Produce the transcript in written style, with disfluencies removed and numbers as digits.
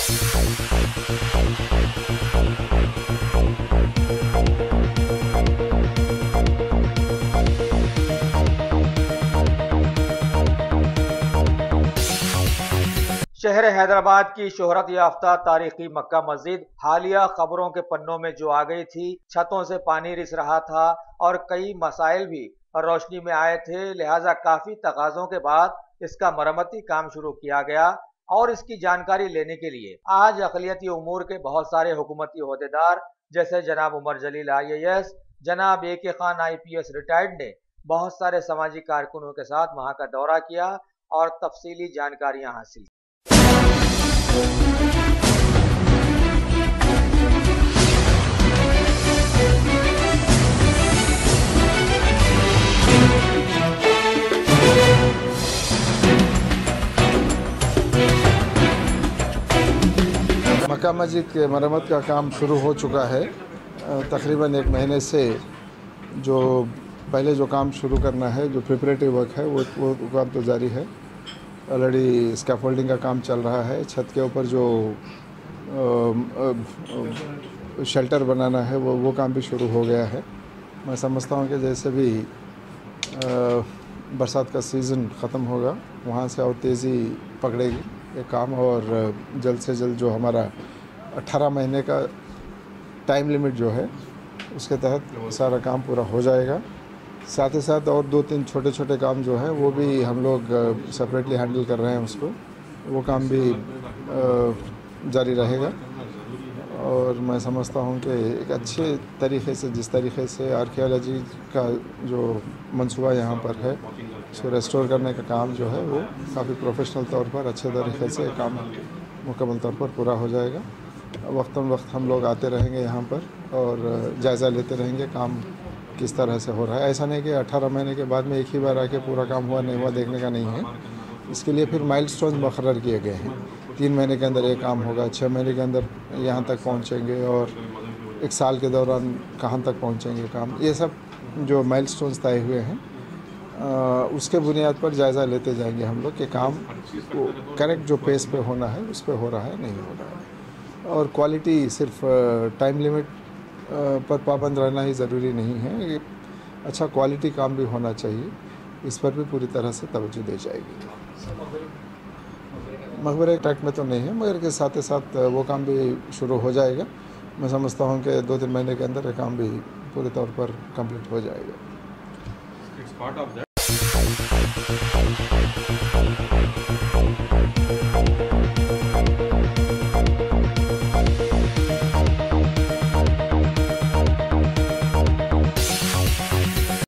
शहर हैदराबाद की शोहरत याफ्ता तारीखी मक्का मस्जिद हालिया खबरों के पन्नों में जो आ गई थी। छतों से पानी रिस रहा था और कई मसाइल भी रोशनी में आए थे, लिहाजा काफी तकाजों के बाद इसका मरम्मती काम शुरू किया गया। और इसकी जानकारी लेने के लिए आज अक़लियती उमूर के बहुत सारे हुकूमती ओहदेदार जैसे जनाब उमर जलील IAS, जनाब AK खान IPS रिटायर्ड ने बहुत सारे समाजी कारकुनों के साथ वहां का दौरा किया और तफसीली जानकारियां हासिल की। मक्का मस्जिद के मरम्मत का काम शुरू हो चुका है। तकरीबन 1 महीने से जो पहले जो काम शुरू करना है, जो प्रिपरेटिव वर्क है, वो काम तो जारी है। ऑलरेडी स्कैफोल्डिंग का काम चल रहा है। छत के ऊपर जो शेल्टर बनाना है वो काम भी शुरू हो गया है। मैं समझता हूँ कि जैसे भी बरसात का सीज़न ख़त्म होगा वहाँ से और तेज़ी पकड़ेगी ये काम, और जल्द से जल्द जो हमारा 18 महीने का टाइम लिमिट जो है उसके तहत सारा काम पूरा हो जाएगा। साथ ही साथ और 2-3 छोटे छोटे काम जो हैं वो भी हम लोग सेपरेटली हैंडल कर रहे हैं, उसको वो काम भी जारी रहेगा। और मैं समझता हूँ कि एक अच्छे तरीक़े से, जिस तरीक़े से आर्कियोलॉजी का जो मंसूबा यहाँ पर है उसको रेस्टोर करने का काम जो है वो काफ़ी प्रोफेशनल तौर पर अच्छे तरीक़े से काम मुकम्मल तौर पर पूरा हो जाएगा। वक्तन वक्त हम लोग आते रहेंगे यहाँ पर और जायज़ा लेते रहेंगे काम किस तरह से हो रहा है। ऐसा नहीं कि 18 महीने के बाद में एक ही बार आके पूरा काम हुआ नहीं हुआ देखने का नहीं है। इसके लिए फिर माइलस्टोन मुकर्रर किए गए हैं। 3 महीने के अंदर ये काम होगा, 6 महीने के अंदर यहाँ तक पहुँचेंगे और 1 साल के दौरान कहाँ तक पहुँचेंगे काम, ये सब जो माइलस्टोन्स तय हुए हैं उसके बुनियाद पर जायज़ा लेते जाएंगे हम लोग कि काम को करेक्ट जो पेस पे होना है उस पर हो रहा है, नहीं हो रहा है। और क्वालिटी सिर्फ टाइम लिमिट पर पाबंद रहना ही ज़रूरी नहीं है, ये अच्छा क्वालिटी काम भी होना चाहिए, इस पर भी पूरी तरह से तवज्जो दी जाएगी। मकबरे ट्रैक में तो नहीं है, मगर के साथ ही साथ वो काम भी शुरू हो जाएगा। मैं समझता हूँ कि 2-3 महीने के अंदर ये काम भी पूरे तौर पर कंप्लीट हो जाएगा।